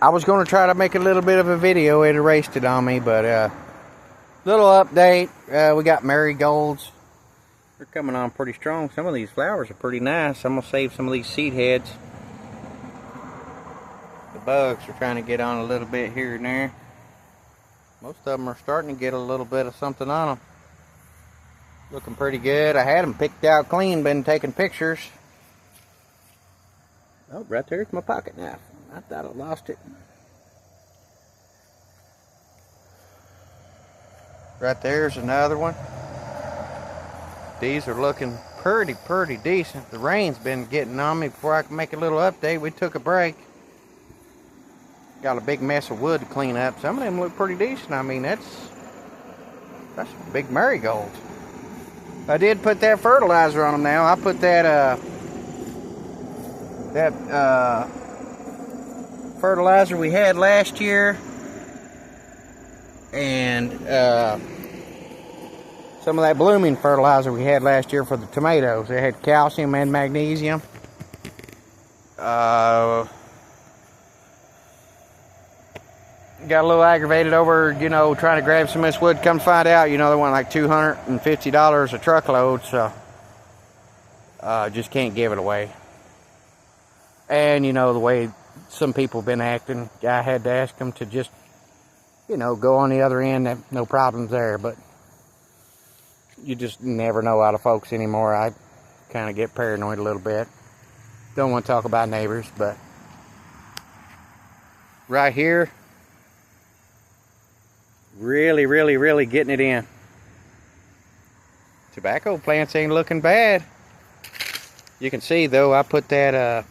I was going to try to make a little bit of a video. It erased it on me, but little update. We got marigolds. They're coming on pretty strong. Some of these flowers are pretty nice. I'm going to save some of these seed heads. The bugs are trying to get on a little bit here and there. Most of them are starting to get a little bit of something on them. Looking pretty good. I had them picked out clean, been taking pictures. Oh, right there's my pocket knife. I thought I lost it. Right there's another one. These are looking pretty decent. The rain's been getting on me. Before I can make a little update, we took a break. Got a big mess of wood to clean up. Some of them look pretty decent. I mean, that's big marigolds. I did put that fertilizer on them now. I put that fertilizer we had last year, and some of that blooming fertilizer we had last year for the tomatoes. It had calcium and magnesium. Got a little aggravated over, trying to grab some of this wood. Come find out, they want like $250 a truckload, so just can't give it away. And the way some people have been acting, I had to ask them to just, go on the other end. No problems there, but you just never know out of folks anymore. I kind of get paranoid a little bit. Don't want to talk about neighbors, but right here, really getting it in. Tobacco plants ain't looking bad. You can see though, I put that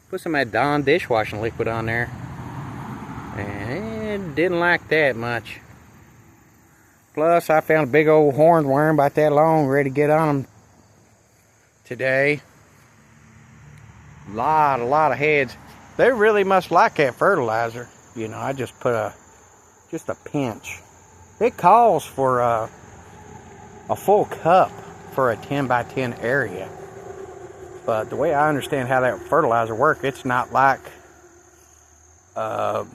put some of that Dawn dishwashing liquid on there, and didn't like that much. Plus, I found a big old hornworm about that long, ready to get on them today. A lot of heads. They really must like that fertilizer. I just put just a pinch. It calls for a full cup for a 10 by 10 area. But the way I understand how that fertilizer works, it's not like a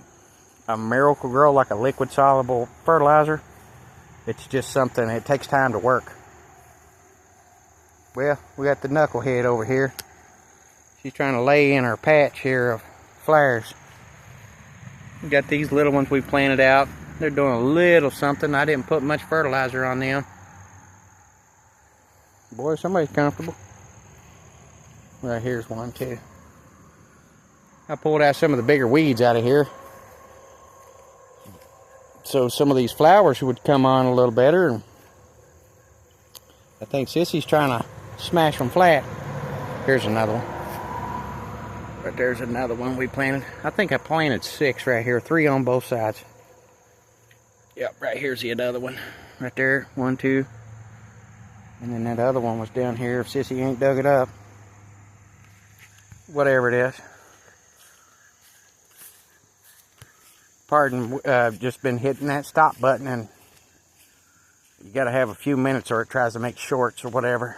Miracle-Gro, like a liquid soluble fertilizer. It's just something, it takes time to work. Well, we got the knucklehead over here. She's trying to lay in her patch here of flowers. We got these little ones we planted out. They're doing a little something. I didn't put much fertilizer on them. Boy, somebody's comfortable. Right here's one too. I pulled out some of the bigger weeds out of here, so some of these flowers would come on a little better. And I think Sissy's trying to smash them flat. Here's another one. But there's another one we planted. I think I planted 6 right here, 3 on both sides. Yep, right here's the other one. Right there, 1, 2. And then that other one was down here if Sissy ain't dug it up. Whatever it is. Pardon, just been hitting that stop button, and you got to have a few minutes or it tries to make shorts or whatever.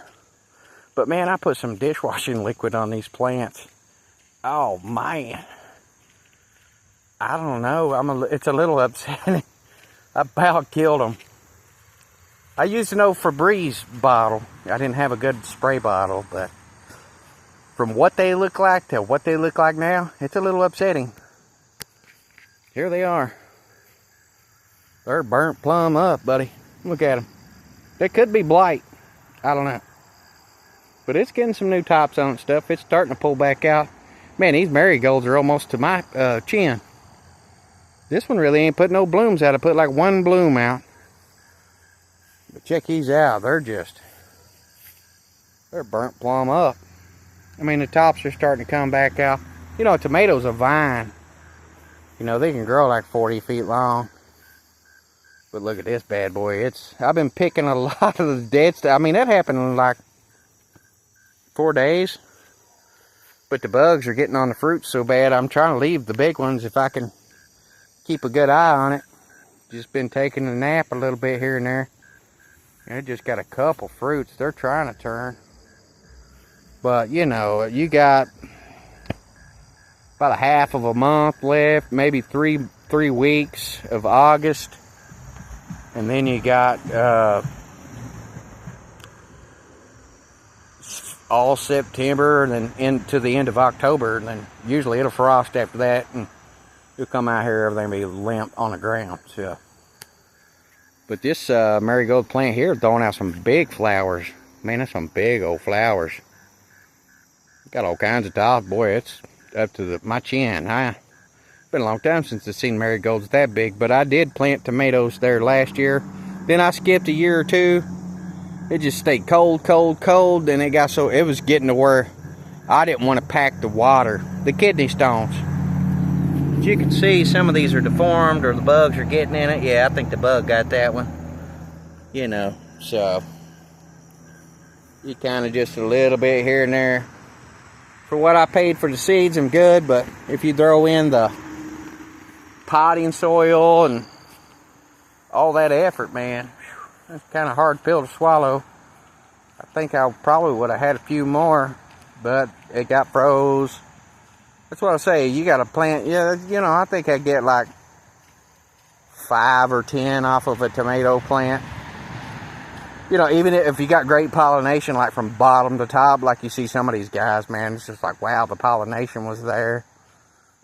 But man, I put some dishwashing liquid on these plants. Oh man, I don't know. It's a little upsetting. I about killed them. I used an old Febreze bottle. I didn't have a good spray bottle, but from what they look like to what they look like now, it's a little upsetting. Here they are. They're burnt plumb up, buddy. Look at them. They could be blight. I don't know. But it's getting some new tops on it stuff. It's starting to pull back out. Man, these marigolds are almost to my chin. This one really ain't put no blooms out. I put like 1 bloom out. But check these out. They're burnt plumb up. I mean, the tops are starting to come back out. A tomato's a vine. They can grow like 40 feet long. But look at this bad boy. I've been picking a lot of the dead stuff. I mean, that happened in like 4 days. But the bugs are getting on the fruit so bad, I'm trying to leave the big ones if I can keep a good eye on it. Just been taking a nap a little bit here and there. I just got a couple fruits. They're trying to turn. But, you got about a half of a month left, maybe three weeks of August. And then you got all September, and then into the end of October, and then usually it'll frost after that, and you'll come out here, everything will be limp on the ground. So, but this marigold plant here is throwing out some big flowers. Man, that's some big old flowers. Got all kinds of tops. Boy, it's up to my chin. It's been a long time since I've seen marigolds that big, but I did plant tomatoes there last year. Then I skipped a year or two. It just stayed cold, and it got so, it was getting to where I didn't want to pack the water, the kidney stones. As you can see, some of these are deformed, or the bugs are getting in it. Yeah, I think the bug got that one. You know, so you kind of just a little bit here and there. For what I paid for the seeds, I'm good, but if you throw in the potting soil and all that effort, man, that's kind of hard pill to swallow. I think I probably would have had a few more, but it got froze. That's what I say, you got to plant, yeah, you know, I think I get like 5 or 10 off of a tomato plant. You know, even if you got great pollination, like from bottom to top, like you see some of these guys, man, it's just like, wow, the pollination was there.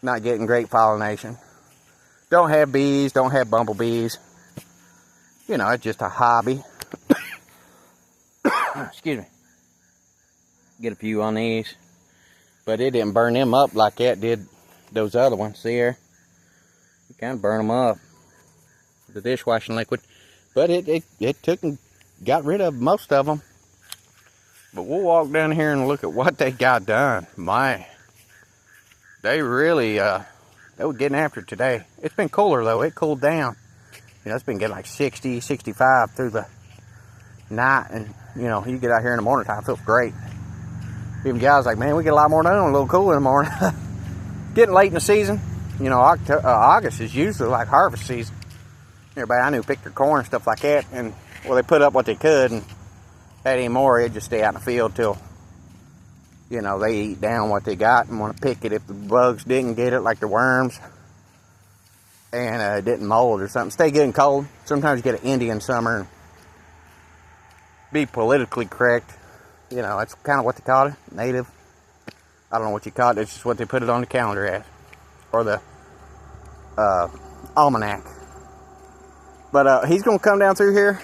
Not getting great pollination. Don't have bees, don't have bumblebees. You know, it's just a hobby. Excuse me. Get a few on these. But it didn't burn them up like that did those other ones. See here? You kind of burn them up. The dishwashing liquid. But it took and got rid of most of them. But we'll walk down here and look at what they got done. My, they really, they were getting after it today. It's been cooler though. It cooled down. You know, it's been getting like 60, 65 through the night. And, you know, you get out here in the morning time, it feels great. Even guys like, man, we get a lot more done, a little cooler in the morning. Getting late in the season. You know, August is usually like harvest season. Everybody I knew picked their corn and stuff like that. And, well, they put up what they could. And that anymore, it'd just stay out in the field till, you know, they eat down what they got and want to pick it if the bugs didn't get it, like the worms. And it didn't mold or something. Stay getting cold. Sometimes you get an Indian summer. And be politically correct. You know, that's kind of what they call it. Native. I don't know what you call it. It's just what they put it on the calendar as. Or the almanac. But he's going to come down through here.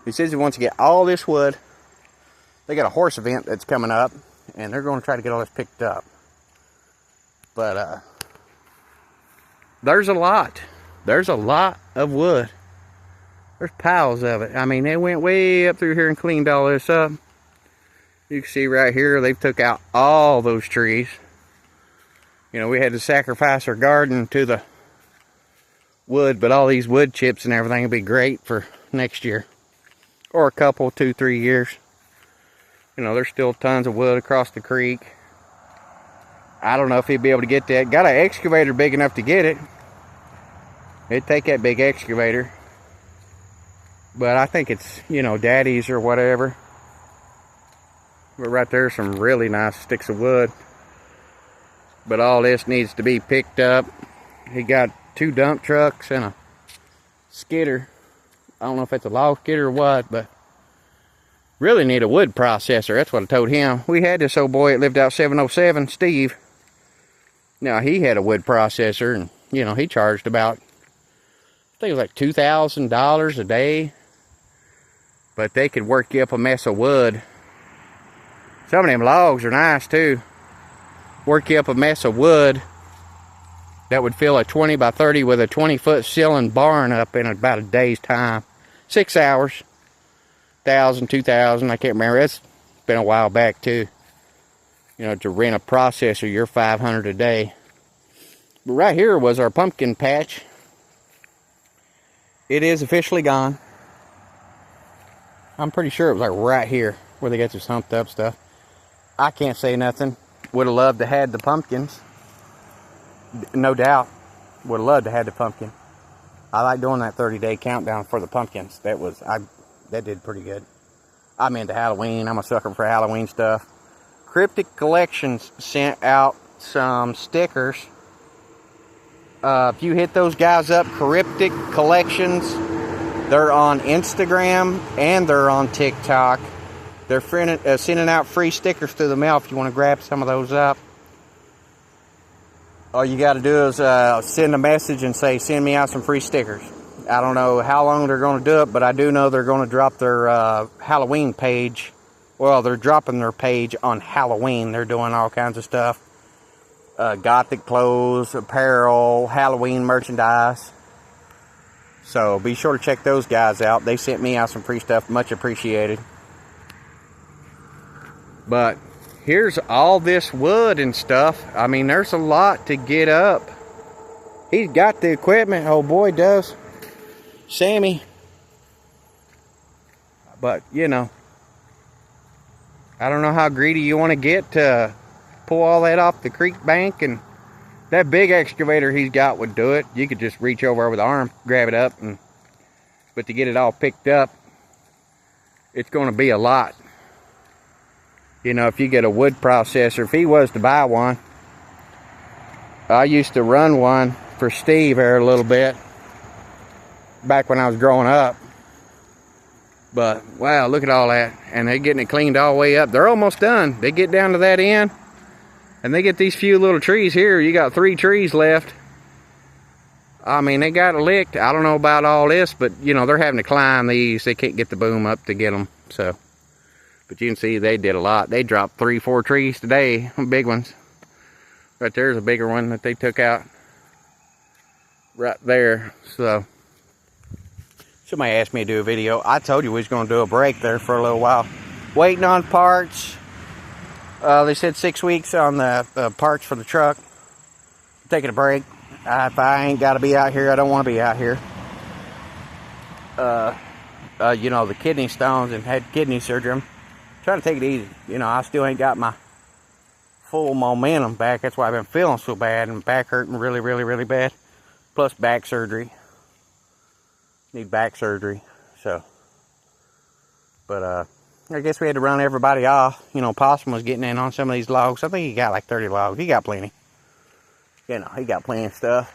He says he wants to get all this wood. They got a horse event that's coming up. And they're going to try to get all this picked up. But there's a lot. There's a lot of wood. There's piles of it. I mean, they went way up through here and cleaned all this up. You can see right here, they've took out all those trees. You know, we had to sacrifice our garden to the wood, but all these wood chips and everything will be great for next year. Or a couple, 2, 3 years. You know, there's still tons of wood across the creek. I don't know if he'd be able to get that. Got an excavator big enough to get it. It'd take that big excavator. But I think it's, you know, daddy's or whatever. But right there's some really nice sticks of wood. But all this needs to be picked up. He got 2 dump trucks and a skidder. I don't know if it's a log skidder or what, but really need a wood processor. That's what I told him. We had this old boy that lived out 707, Steve. Now, he had a wood processor, and, you know, he charged about, I think it was like $2,000 a day. But they could work you up a mess of wood. Some of them logs are nice, too. Work you up a mess of wood that would fill a 20 by 30 with a 20-foot ceiling barn up in about a day's time. 6 hours. 1,000, 2,000, I can't remember. It's been a while back, too. You know, to rent a processor, you're $500 a day. But right here was our pumpkin patch. It is officially gone. I'm pretty sure it was like right here where they got this humped up stuff. I can't say nothing. Would have loved to have the pumpkins. No doubt. Would have loved to have the pumpkin. I like doing that 30-day countdown for the pumpkins. That did pretty good. I'm into Halloween. I'm a sucker for Halloween stuff. Cryptic Collections sent out some stickers. If you hit those guys up, Cryptic Collections, they're on Instagram and they're on TikTok. They're sending out free stickers through the mail if you want to grab some of those up. All you got to do is send a message and say, send me out some free stickers. I don't know how long they're going to do it, but I do know they're going to drop their Halloween page. Well, they're dropping their page on Halloween. They're doing all kinds of stuff. Gothic clothes, apparel, Halloween merchandise. So be sure to check those guys out. They sent me out some free stuff. Much appreciated. But here's all this wood and stuff. I mean, there's a lot to get up. He's got the equipment. Oh boy, does Sammy. But, you know, I don't know how greedy you want to get to pull all that off the creek bank. And that big excavator he's got would do it. You could just reach over with the arm, grab it up. But to get it all picked up, it's going to be a lot. You know, if you get a wood processor, if he was to buy one, I used to run one for Steve here a little bit back when I was growing up. But wow, look at all that. And they're getting it cleaned all the way up. They're almost done. They get down to that end and they get these few little trees here. You got 3 trees left. I mean, they got it licked. I don't know about all this, but you know, they're having to climb these. They can't get the boom up to get them. So, but you can see they did a lot. They dropped 3-4 trees today, big ones. Right there's a bigger one that they took out right there. So somebody asked me to do a video. I told you we was going to do a break there for a little while. Waiting on parts. They said 6 weeks on the parts for the truck. Taking a break. If I ain't got to be out here, I don't want to be out here. You know, the kidney stones and had kidney surgery. I'm trying to take it easy. You know, I still ain't got my full momentum back. That's why I've been feeling so bad and back hurting really, really, really bad. Plus back surgery. Need back surgery. So, but I guess we had to run everybody off. You know, Possum was getting in on some of these logs. I think he got like 30 logs. He got plenty. You know, he got plenty of stuff.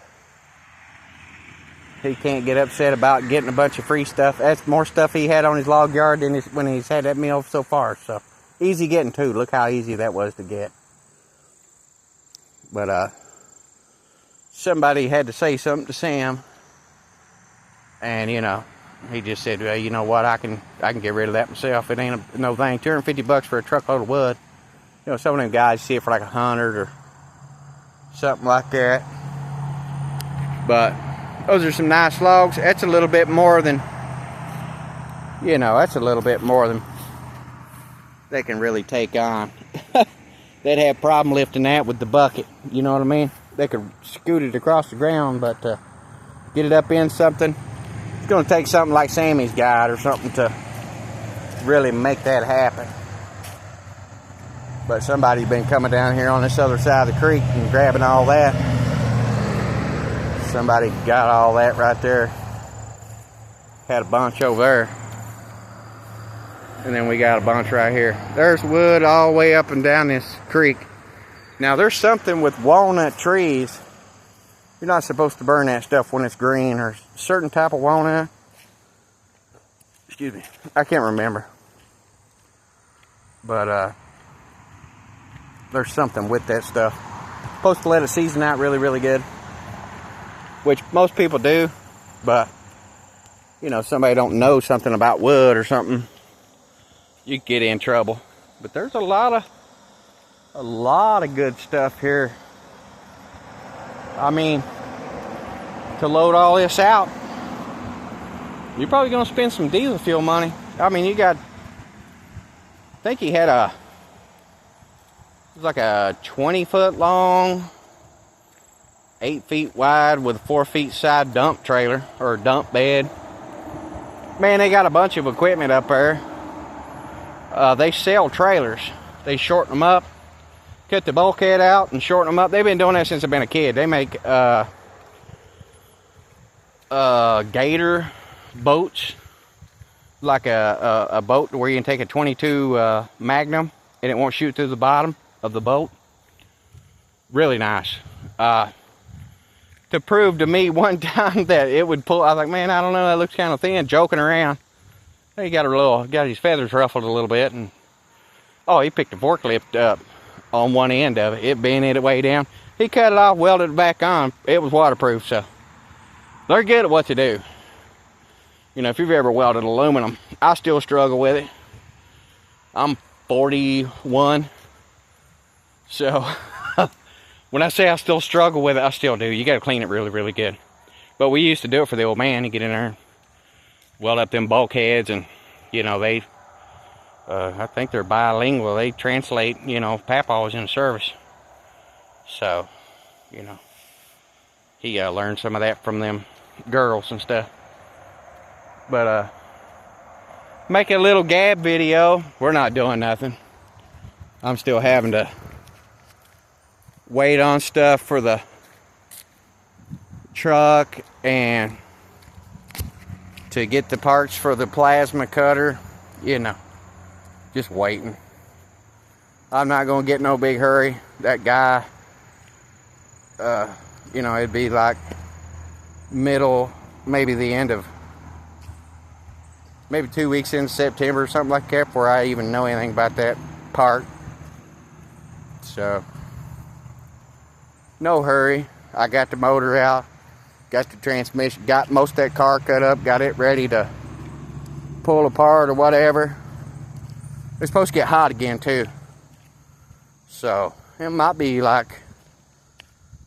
He can't get upset about getting a bunch of free stuff. That's more stuff he had on his log yard than when he's had that meal so far. So, easy getting too. Look how easy that was to get. But, somebody had to say something to Sam. And, you know, he just said, well, you know what, I can get rid of that myself. It ain't no thing. $250 for a truckload of wood. You know, some of them guys see it for like 100 or something like that. But those are some nice logs. That's a little bit more than, you know, that's a little bit more than they can really take on. They'd have a problem lifting that with the bucket. You know what I mean? They could scoot it across the ground, but get it up in something, it's going to take something like Sammy's got or something to really make that happen. But somebody's been coming down here on this other side of the creek and grabbing all that. Somebody got all that right there. Had a bunch over there. And then we got a bunch right here. There's wood all the way up and down this creek. Now there's something with walnut trees. You're not supposed to burn that stuff when it's green, or a certain type of walnut. Excuse me. I can't remember. But there's something with that stuff. Supposed to let it season out really, really good. Which most people do. But, you know, somebody don't know something about wood or something, you get in trouble. But there's a lot of good stuff here. I mean, to load all this out, you're probably going to spend some diesel fuel money. I mean, you got, I think he had it was like a 20-foot long, 8 feet wide with a 4 feet side dump trailer or dump bed. Man, they got a bunch of equipment up there. They sell trailers. They shorten them up, cut the bulkhead out and shorten them up. They've been doing that since I've been a kid. They make gator boats, like a boat where you can take a 22 Magnum and it won't shoot through the bottom of the boat. Really nice. To prove to me one time that it would pull, I was like, man, I don't know, that looks kind of thin, joking around. He got his feathers ruffled a little bit, and oh, he picked the forklift up on one end of it. It bent it way down. He cut it off, welded it back on. It was waterproof, so they're good at what they do. You know, if you've ever welded aluminum, I still struggle with it. I'm 41, so when I say I still struggle with it, I still do. You got to clean it really, really good. But we used to do it for the old man. He'd get in there and weld up them bulkheads, and you know, they I think they're bilingual. They translate, you know, papaws in service. So, you know, he learned some of that from them girls and stuff. But make a little gab video. We're not doing nothing. I'm still having to wait on stuff for the truck and to get the parts for the plasma cutter. You know, just waiting. I'm not gonna get no big hurry. That guy, you know, it'd be like middle, maybe the end of, maybe 2 weeks in September or something like that before I even know anything about that part. So, no hurry. I got the motor out, got the transmission, got most of that car cut up, got it ready to pull apart or whatever. It's supposed to get hot again too. So, it might be like,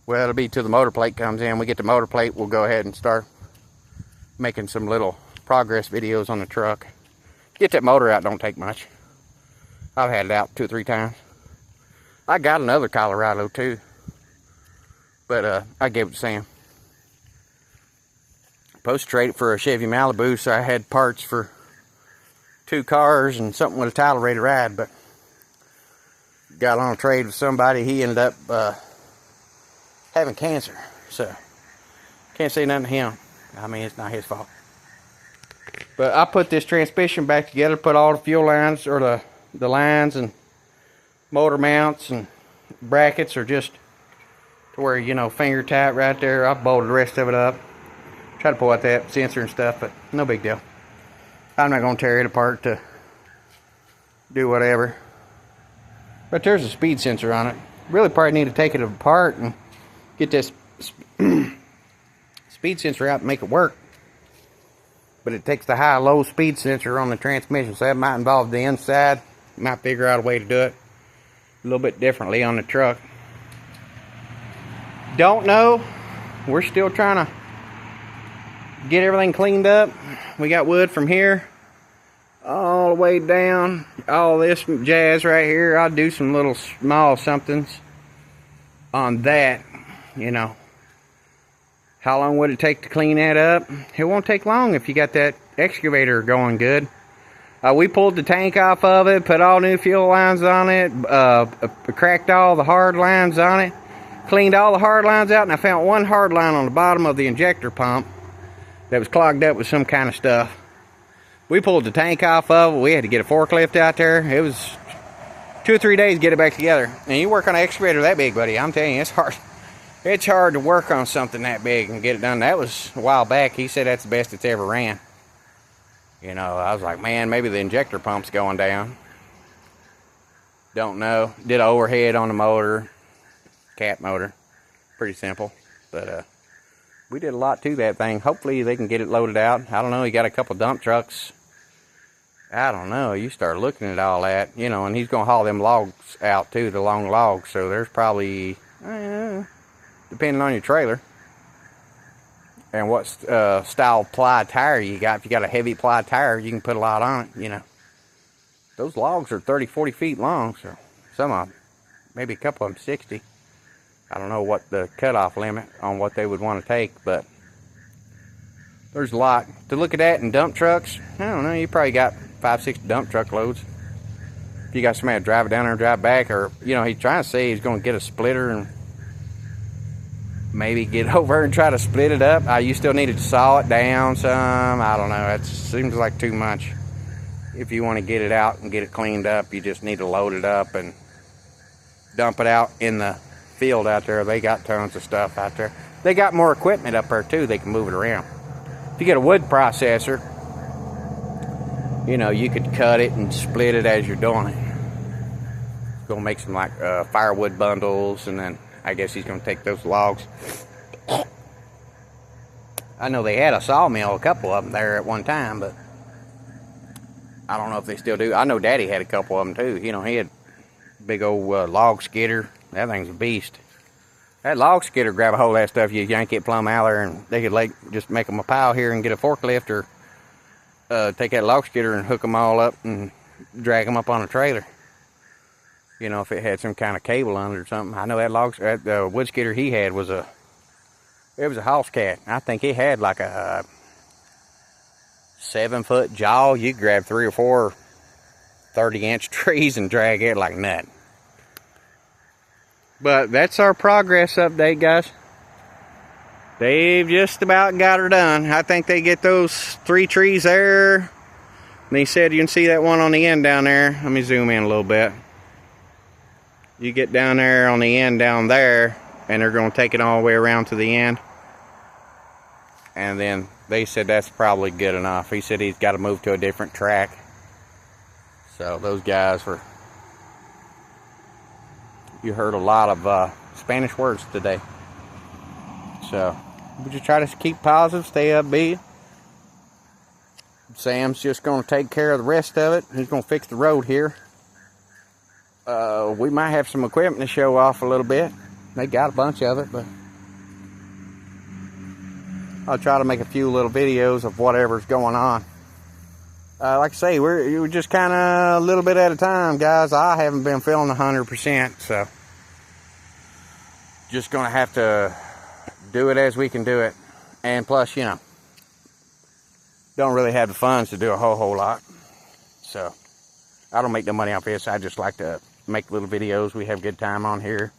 well, it'll be till the motor plate comes in. We get the motor plate, we'll go ahead and start making some little progress videos on the truck. Get that motor out don't take much. I've had it out 2 or 3 times. I got another Colorado too, but I gave it to Sam. Supposed to trade it for a Chevy Malibu, so I had parts for 2 cars and something with a title ready to ride, but got on a trade with somebody. He ended up having cancer, so can't say nothing to him. I mean, it's not his fault. But I put this transmission back together, put all the fuel lines, or the lines and motor mounts and brackets are just to where, you know, finger tight right there. I bolted the rest of it up. Try to pull out that sensor and stuff, but no big deal. I'm not going to tear it apart to do whatever. But there's a speed sensor on it. Really probably need to take it apart and get this speed sensor out and make it work. But it takes the high-low speed sensor on the transmission, so that might involve the inside. Might figure out a way to do it a little bit differently on the truck. Don't know. We're still trying to get everything cleaned up. We got wood from here all the way down. All this jazz right here. I'll do some little small somethings on that, you know. How long would it take to clean that up? It won't take long if you got that excavator going good. We pulled the tank off of it, put all new fuel lines on it, cracked all the hard lines on it, cleaned all the hard lines out, and I found one hard line on the bottom of the injector pump that was clogged up with some kind of stuff. We pulled the tank off of it. We had to get a forklift out there. It was 2 or 3 days to get it back together. And you work on an excavator that big, buddy, I'm telling you, it's hard. It's hard to work on something that big and get it done. That was a while back. He said that's the best it's ever ran. You know, I was like, man, maybe the injector pump's going down. Don't know. Did an overhead on the motor. Cat motor. Pretty simple. But we did a lot to that thing. Hopefully they can get it loaded out. I don't know. He got a couple dump trucks. I don't know. You start looking at all that, you know, and he's going to haul them logs out too, the long logs. So there's probably, depending on your trailer and what style ply tire you got. If you got a heavy ply tire, you can put a lot on it, you know. Those logs are 30, 40 feet long, so some of them, maybe a couple of them 60. I don't know what the cutoff limit on what they would want to take, but there's a lot. To look at that in dump trucks, I don't know, you probably got 5, 6 dump truck loads. If you got somebody to drive it down there and drive back, or, you know, he's trying to say he's going to get a splitter and maybe get over and try to split it up. You still needed to saw it down some. I don't know. It seems like too much. If you want to get it out and get it cleaned up, you just need to load it up and dump it out in the field out there. They got tons of stuff out there. They got more equipment up there too. They can move it around. If you get a wood processor, you know, you could cut it and split it as you're doing it. He's gonna make some like firewood bundles, and then I guess he's gonna take those logs. I know they had a sawmill, a couple of them there at one time, but I don't know if they still do. I know Daddy had a couple of them too. You know, he had big old log skidder. That thing's a beast. That log skidder grab a hold of that stuff, you yank it plumb out there, and they could like just make them a pile here and get a forklift, or take that log skidder and hook them all up and drag them up on a trailer. You know, if it had some kind of cable on it or something. I know that wood skidder he had was a house cat. I think he had like a 7-foot jaw. You could grab 3 or 4 30-inch trees and drag it like nothing. But that's our progress update, guys. They've just about got her done. I think they get those 3 trees there. And they said you can see that one on the end down there. Let me zoom in a little bit. You get down there on the end down there, and they're going to take it all the way around to the end. And then they said that's probably good enough. He said he's got to move to a different track. So those guys were... You heard a lot of Spanish words today. So we just try to keep positive, stay upbeat. Sam's just going to take care of the rest of it. He's going to fix the road here. We might have some equipment to show off a little bit. They got a bunch of it, but I'll try to make a few little videos of whatever's going on. Like I say, we're just kind of a little bit at a time, guys. I haven't been feeling 100%, so just gonna have to do it as we can do it. And plus, you know, don't really have the funds to do a whole lot, so I don't make no money off this. I just like to make little videos. We have a good time on here.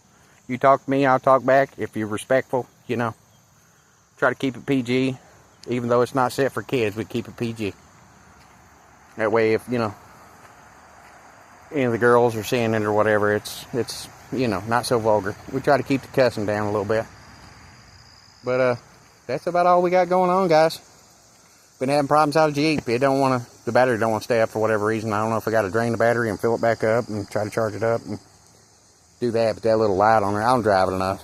You talk to me, I'll talk back. If you're respectful, you know, try to keep it PG. Even though it's not set for kids, we keep it PG. That way, if, you know, any of the girls are seeing it or whatever, it's you know, not so vulgar. We try to keep the cussing down a little bit. But, that's about all we got going on, guys. Been having problems out of Jeep. The battery don't want to stay up for whatever reason. I don't know if I got to drain the battery and fill it back up and try to charge it up and do that. But that little light on there, I don't drive it enough.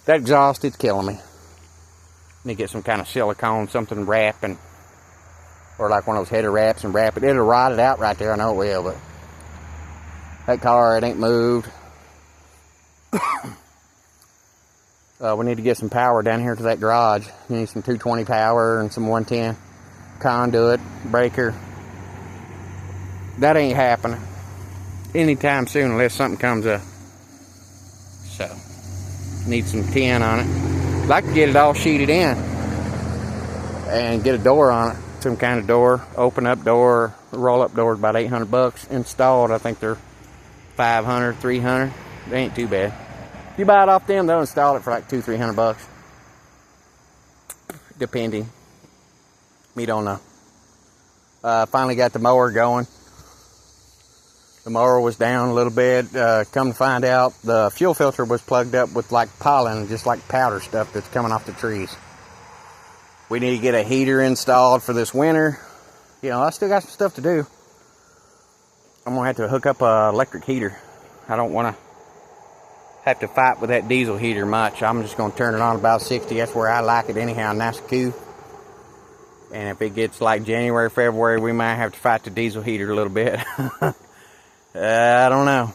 That exhaust, it's killing me. Need to get some kind of silicone, something wrap, and or like one of those header wraps and wrap it. It'll rot it out right there. I know it will, but that car, it ain't moved. We need to get some power down here to that garage. You need some 220 power and some 110 conduit, breaker. That ain't happening anytime soon unless something comes up. So, need some tin on it. Like to get it all sheeted in and get a door on it. Some kind of door, open up door, roll up door, about $800 installed. I think they're 500, 300. They ain't too bad. If you buy it off them, they'll install it for like $200-300, depending. We don't know. Finally got the mower going. The mower was down a little bit. Come to find out, the fuel filter was plugged up with like pollen, just like powder stuff that's coming off the trees. We need to get a heater installed for this winter. You know, I still got some stuff to do. I'm going to have to hook up an electric heater. I don't want to have to fight with that diesel heater much. I'm just going to turn it on about 60. That's where I like it anyhow, nice and cool. And if it gets like January, February, we might have to fight the diesel heater a little bit. I don't know.